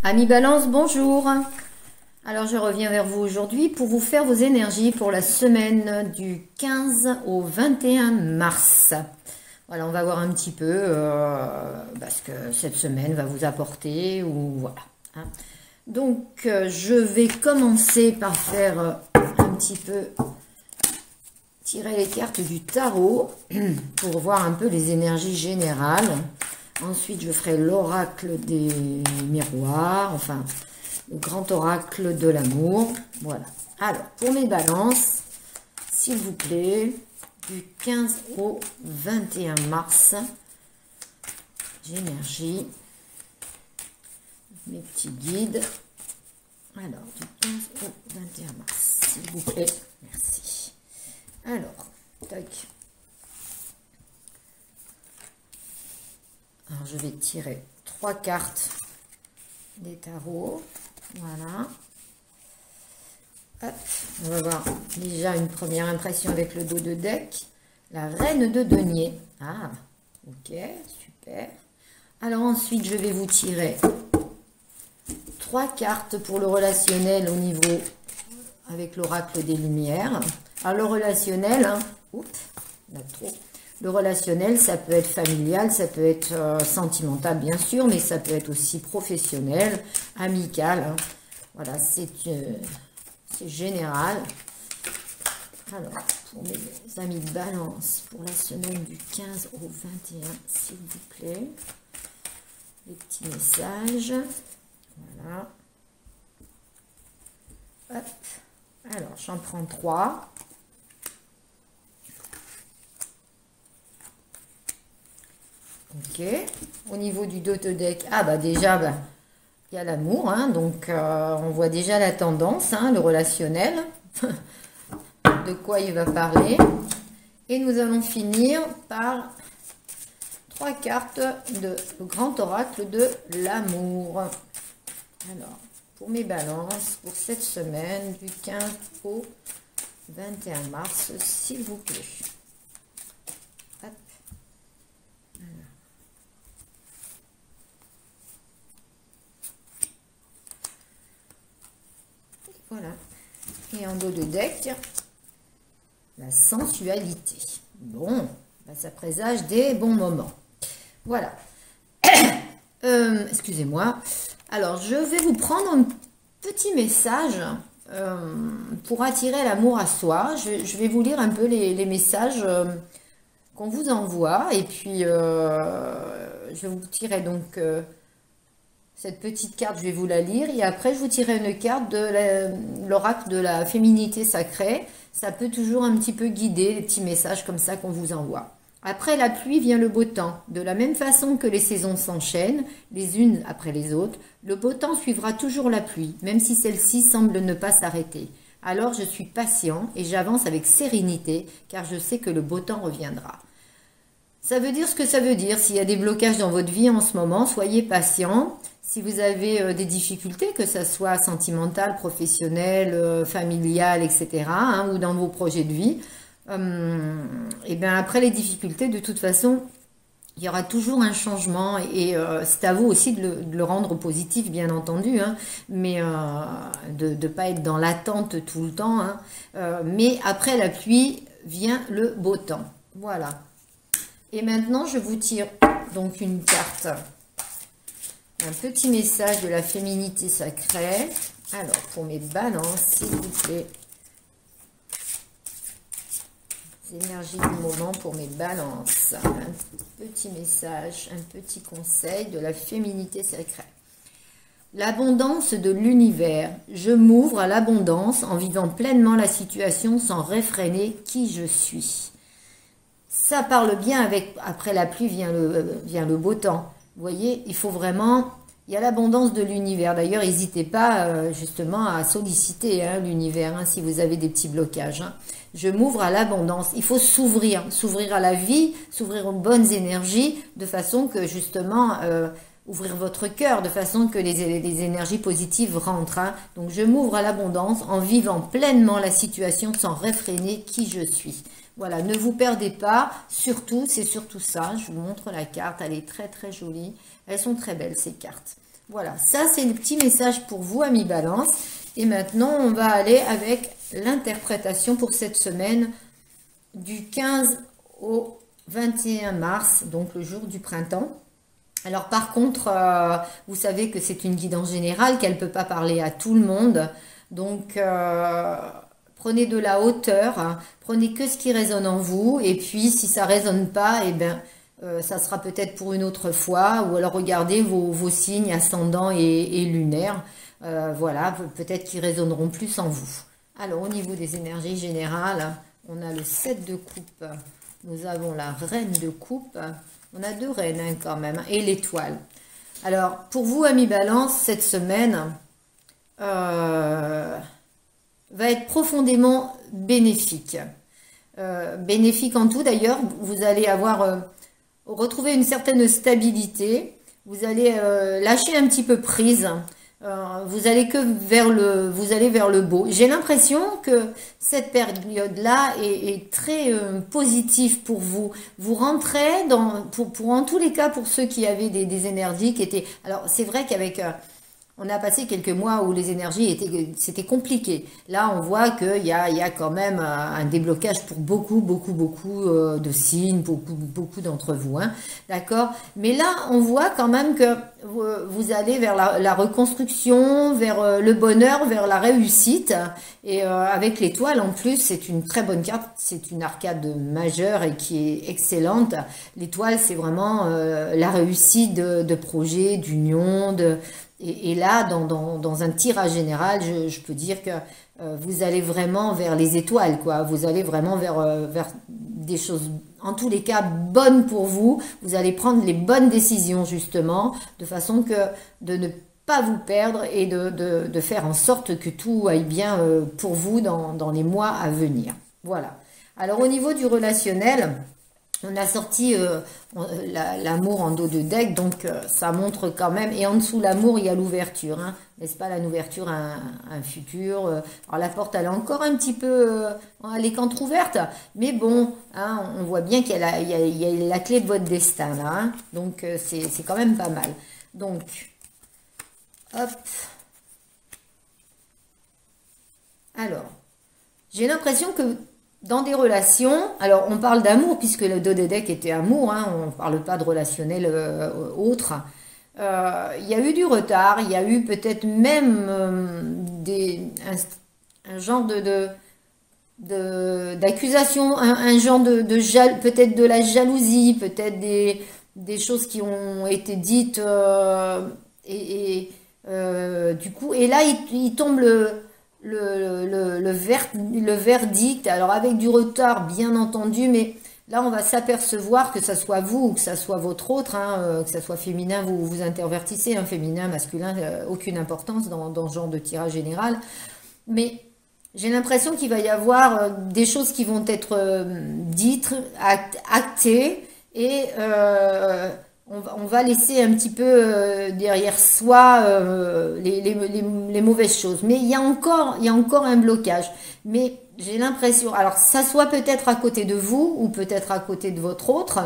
Amis Balance, bonjour. Alors je reviens vers vous aujourd'hui pour vous faire vos énergies pour la semaine du 15 au 21 mars. Voilà, on va voir un petit peu parce que cette semaine va vous apporter ou voilà. Hein. Donc je vais commencer par faire un petit peu tirer les cartes du tarot pour voir un peu les énergies générales. Ensuite, je ferai l'oracle des miroirs, enfin, le grand oracle de l'amour. Voilà. Alors, pour mes balances, s'il vous plaît, du 15 au 21 mars, j'énergie mes petits guides. Alors, du 15 au 21 mars, s'il vous plaît. Merci. Alors, tac. Alors, je vais tirer 3 cartes des tarots. Voilà. Hop, on va voir déjà une première impression avec le dos de deck. La reine de denier. Ah, ok, super. Alors ensuite, je vais vous tirer 3 cartes pour le relationnel au niveau avec l'oracle des lumières. Alors le relationnel, hein, oups, il y en a trop. Le relationnel, ça peut être familial, ça peut être sentimental, bien sûr, mais ça peut être aussi professionnel, amical. Hein. Voilà, c'est général. Alors, pour mes amis de Balance, pour la semaine du 15 au 21, s'il vous plaît, les petits messages. Voilà. Hop. Alors, j'en prends 3. Ok, au niveau du dos de deck, ah bah déjà, bah, il y a l'amour, hein, donc on voit déjà la tendance, hein, le relationnel, de quoi il va parler. Et nous allons finir par 3 cartes de le grand oracle de l'amour. Alors, pour mes balances, pour cette semaine, du 15 au 21 mars, s'il vous plaît. Hop. Voilà. Et en dos de deck, la sensualité. Bon, bah ça présage des bons moments. Voilà. Excusez-moi. Alors, je vais vous prendre un petit message pour attirer l'amour à soi. Je vais vous lire un peu les messages qu'on vous envoie. Et puis, je vais vous tirer donc... cette petite carte, je vais vous la lire. Et après, je vous tirerai une carte de l'oracle de la féminité sacrée. Ça peut toujours un petit peu guider les petits messages comme ça qu'on vous envoie. Après la pluie vient le beau temps. De la même façon que les saisons s'enchaînent, les unes après les autres, le beau temps suivra toujours la pluie, même si celle-ci semble ne pas s'arrêter. Alors je suis patient et j'avance avec sérénité, car je sais que le beau temps reviendra. Ça veut dire ce que ça veut dire. S'il y a des blocages dans votre vie en ce moment, soyez patient. Si vous avez des difficultés, que ce soit sentimentales, professionnelles, familiales, etc., hein, ou dans vos projets de vie, et bien après les difficultés, de toute façon, il y aura toujours un changement et c'est à vous aussi de le rendre positif, bien entendu, hein, mais de ne pas être dans l'attente tout le temps. Hein, mais après la pluie vient le beau temps. Voilà. Et maintenant, je vous tire donc une carte, un petit message de la féminité sacrée. Alors, pour mes balances, s'il vous plaît, les énergies du moment pour mes balances. Un petit message, un petit conseil de la féminité sacrée. L'abondance de l'univers. Je m'ouvre à l'abondance en vivant pleinement la situation sans réfréner qui je suis. Ça parle bien avec, après la pluie vient le beau temps. Vous voyez, il faut vraiment, il y a l'abondance de l'univers. D'ailleurs, n'hésitez pas justement à solliciter hein, l'univers hein, si vous avez des petits blocages. Hein. Je m'ouvre à l'abondance. Il faut s'ouvrir à la vie, s'ouvrir aux bonnes énergies, de façon que justement, ouvrir votre cœur, de façon que les énergies positives rentrent. Hein. Donc, je m'ouvre à l'abondance en vivant pleinement la situation sans réfréner qui je suis. Voilà, ne vous perdez pas, surtout, c'est surtout ça. Je vous montre la carte, elle est très très jolie. Elles sont très belles ces cartes. Voilà, ça c'est le petit message pour vous, amis Balance. Et maintenant, on va aller avec l'interprétation pour cette semaine du 15 au 21 mars, donc le jour du printemps. Alors par contre, vous savez que c'est une guidance générale, qu'elle ne peut pas parler à tout le monde. Donc prenez de la hauteur, hein, prenez que ce qui résonne en vous. Et puis si ça ne résonne pas, eh bien, ça sera peut-être pour une autre fois. Ou alors regardez vos signes ascendants et lunaires. Voilà, peut-être qu'ils résonneront plus en vous. Alors au niveau des énergies générales, on a le 7 de coupe, nous avons la reine de coupe. On a 2 reines hein, quand même, et l'étoile. Alors, pour vous, amis Balance, cette semaine va être profondément bénéfique. Bénéfique en tout, d'ailleurs, vous allez retrouver une certaine stabilité. Vous allez lâcher un petit peu prise. Vous allez vers le beau. J'ai l'impression que cette période-là est très positive pour vous. Vous rentrez pour en tous les cas, pour ceux qui avaient des énergies qui étaient... Alors, c'est vrai qu'avec... on a passé quelques mois où les énergies c'était compliqué. Là, on voit qu'il y a quand même un déblocage pour beaucoup de signes, beaucoup d'entre vous. Hein, d'accord? Mais là, on voit quand même que vous allez vers la reconstruction, vers le bonheur, vers la réussite. Et avec l'étoile, en plus, c'est une très bonne carte. C'est une arcade majeure et qui est excellente. L'étoile, c'est vraiment la réussite de projets, d'union, et là, dans un tirage général, je peux dire que vous allez vraiment vers les étoiles, quoi. Vous allez vraiment vers des choses, en tous les cas, bonnes pour vous. Vous allez prendre les bonnes décisions, justement, de façon que de ne pas vous perdre et de faire en sorte que tout aille bien pour vous dans les mois à venir. Voilà. Alors, au niveau du relationnel... On a sorti l'amour en dos de deck, donc ça montre quand même, et en dessous l'amour, il y a l'ouverture, hein, n'est-ce pas, l'ouverture à un futur. Alors la porte, elle est encore un petit peu, elle est qu'entrouverte, mais bon, hein, on voit bien qu'il y a la clé de votre destin, là, hein, donc c'est quand même pas mal. Donc, hop. Alors, j'ai l'impression que dans des relations, alors on parle d'amour puisque le dos de deck était amour, hein, on ne parle pas de relationnel autre. Il y a eu du retard, il y a eu peut-être même un genre d'accusation, un genre peut-être de la jalousie, peut-être des choses qui ont été dites du coup, et là il tombe le verdict, alors avec du retard bien entendu, mais là on va s'apercevoir que ça soit vous ou que ça soit votre autre, hein, que ça soit féminin, vous intervertissez, hein, féminin, masculin, aucune importance dans ce genre de tirage général, mais j'ai l'impression qu'il va y avoir des choses qui vont être dites, actées, et on va laisser un petit peu derrière soi les mauvaises choses. Mais il y a encore un blocage. Mais j'ai l'impression, alors ça soit peut-être à côté de vous ou peut-être à côté de votre autre.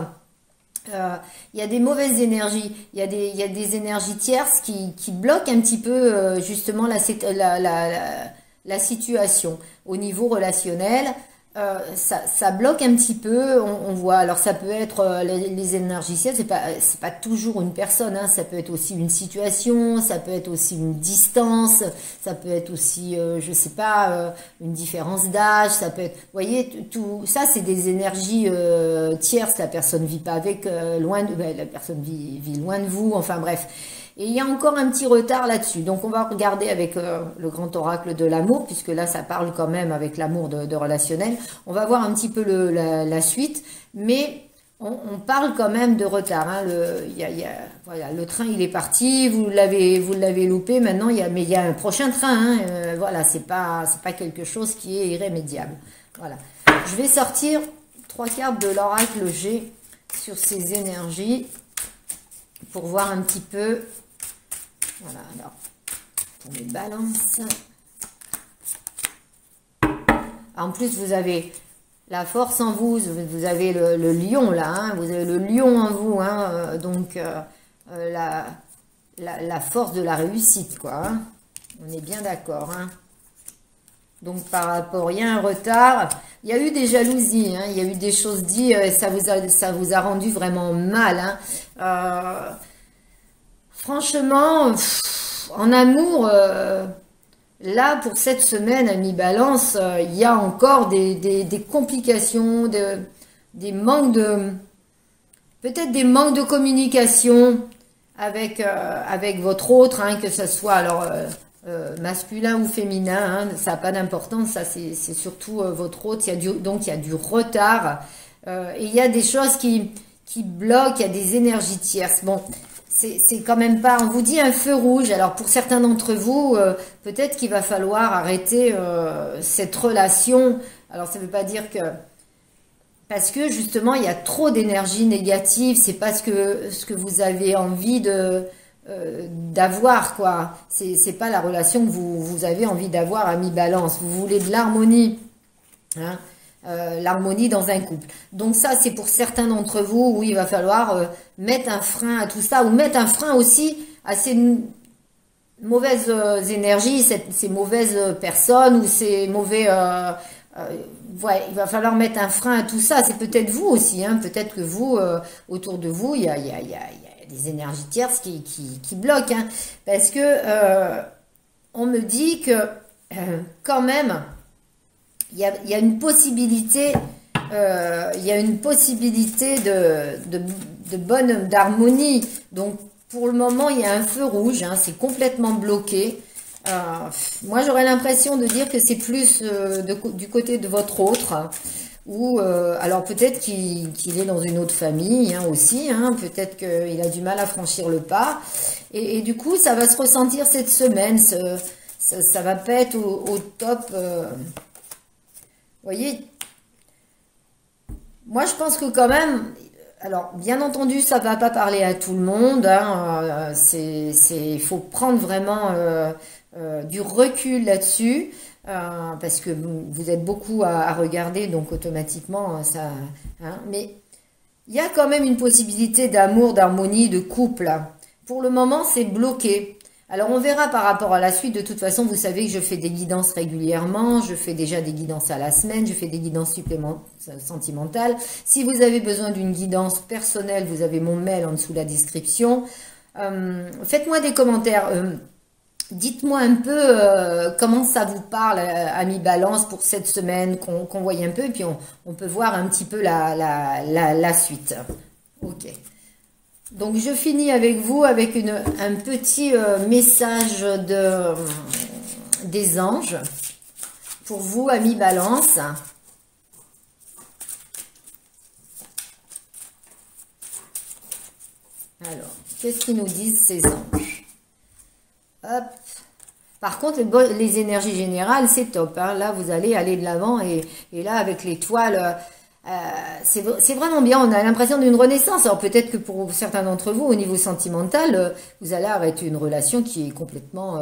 Il y a des mauvaises énergies, il y a des énergies tierces qui bloquent un petit peu justement la situation au niveau relationnel. Ça bloque un petit peu, on voit, alors ça peut être les énergies ciel, c'est pas toujours une personne, hein, ça peut être aussi une situation, ça peut être aussi une distance, ça peut être aussi, je sais pas, une différence d'âge, ça peut être, vous voyez, tout ça c'est des énergies tierces, la personne vit pas avec, la personne vit loin de vous, enfin bref. Et il y a encore un petit retard là-dessus. Donc, on va regarder avec le grand oracle de l'amour, puisque là, ça parle quand même avec l'amour de relationnel. On va voir un petit peu la suite, mais on parle quand même de retard. Hein. Voilà, le train, il est parti, vous l'avez loupé. Maintenant, mais il y a un prochain train. Hein. Voilà, c'est pas quelque chose qui est irrémédiable. Voilà. Je vais sortir 3 cartes de l'oracle G sur ces énergies pour voir un petit peu. Voilà, alors, pour les balances. En plus, vous avez la force en vous, vous avez le lion là, hein, vous avez le lion en vous, hein, donc la force de la réussite, quoi. Hein. On est bien d'accord, hein. Donc, par rapport, il y a un retard. Il y a eu des jalousies, hein, il y a eu des choses dites, ça vous a rendu vraiment mal. Hein. Franchement, en amour, là, pour cette semaine, ami Balance, il y a encore des complications, des manques de... Peut-être des manques de communication avec votre autre, hein, que ce soit alors masculin ou féminin, hein, ça n'a pas d'importance, ça c'est surtout votre autre, donc il y a du retard, et il y a des choses qui bloquent, il y a des énergies tierces. Bon, c'est quand même pas, on vous dit un feu rouge, alors pour certains d'entre vous, peut-être qu'il va falloir arrêter cette relation, alors ça ne veut pas dire que... Parce que justement, il y a trop d'énergie négative, c'est pas ce que vous avez envie d'avoir, quoi. C'est pas la relation que vous avez envie d'avoir, ami Balance. Vous voulez de l'harmonie, hein, l'harmonie dans un couple. Donc ça, c'est pour certains d'entre vous où il va falloir mettre un frein à tout ça, ou mettre un frein aussi à ces mauvaises énergies, ces mauvaises personnes ou ces mauvais... ouais, il va falloir mettre un frein à tout ça. C'est peut-être vous aussi, hein, peut-être que vous, autour de vous, il y a des énergies tierces qui bloquent, hein, parce que on me dit que quand même, il y a une possibilité, d'harmonie. Donc pour le moment, il y a un feu rouge, hein, c'est complètement bloqué. Moi, j'aurais l'impression de dire que c'est plus du côté de votre autre, ou alors peut-être qu'il est dans une autre famille, hein, aussi, hein, peut-être qu'il a du mal à franchir le pas, et du coup, ça va se ressentir cette semaine, ça va pas être au top. Vous voyez, moi, je pense que quand même... Alors, bien entendu, ça ne va pas parler à tout le monde, hein, il faut prendre vraiment du recul là-dessus, parce que vous êtes beaucoup à regarder, donc automatiquement, ça... Hein, mais il y a quand même une possibilité d'amour, d'harmonie, de couple. Pour le moment, c'est bloqué. Alors, on verra par rapport à la suite. De toute façon, vous savez que je fais des guidances régulièrement. Je fais déjà des guidances à la semaine. Je fais des guidances sentimentales. Si vous avez besoin d'une guidance personnelle, vous avez mon mail en dessous de la description. Faites-moi des commentaires. Dites-moi un peu comment ça vous parle, ami Balance, pour cette semaine, qu'on voie un peu. Et puis, on peut voir un petit peu la suite. Ok. Donc, je finis avec vous avec un petit message des anges pour vous, amis Balance. Alors, qu'est-ce qu'ils nous disent ces anges? Hop. Par contre, les énergies générales, c'est top, hein. Là, vous allez aller de l'avant et là, avec l'étoile... c'est vraiment bien, on a l'impression d'une renaissance. Alors peut-être que pour certains d'entre vous, au niveau sentimental, vous allez arrêter une relation qui est complètement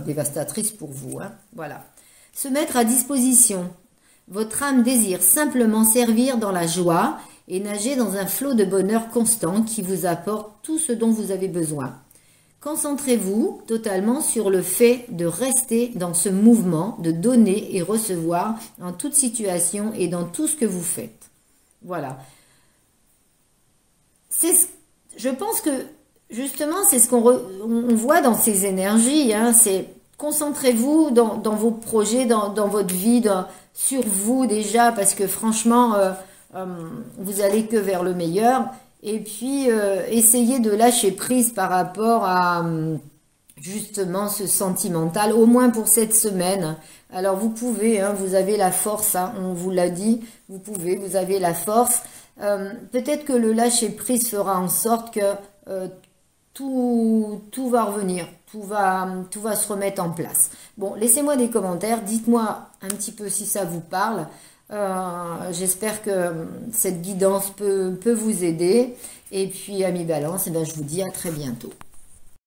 dévastatrice pour vous, hein. Voilà. Se mettre à disposition. Votre âme désire simplement servir dans la joie et nager dans un flot de bonheur constant qui vous apporte tout ce dont vous avez besoin. Concentrez-vous totalement sur le fait de rester dans ce mouvement, de donner et recevoir en toute situation et dans tout ce que vous faites. Voilà. Je pense que, justement, c'est ce qu'on voit dans ces énergies, hein, c'est concentrez-vous dans vos projets, dans votre vie, sur vous déjà, parce que franchement, vous allez que vers le meilleur. Et puis, essayez de lâcher prise par rapport à, justement, ce sentimental, au moins pour cette semaine. Alors, vous pouvez, hein, vous avez la force, hein, on vous l'a dit, vous avez la force. Peut-être que le lâcher prise fera en sorte que tout va revenir, tout va se remettre en place. Bon, laissez-moi des commentaires, dites-moi un petit peu si ça vous parle. J'espère que cette guidance peut vous aider. Et puis, amis Balance, eh bien, je vous dis à très bientôt.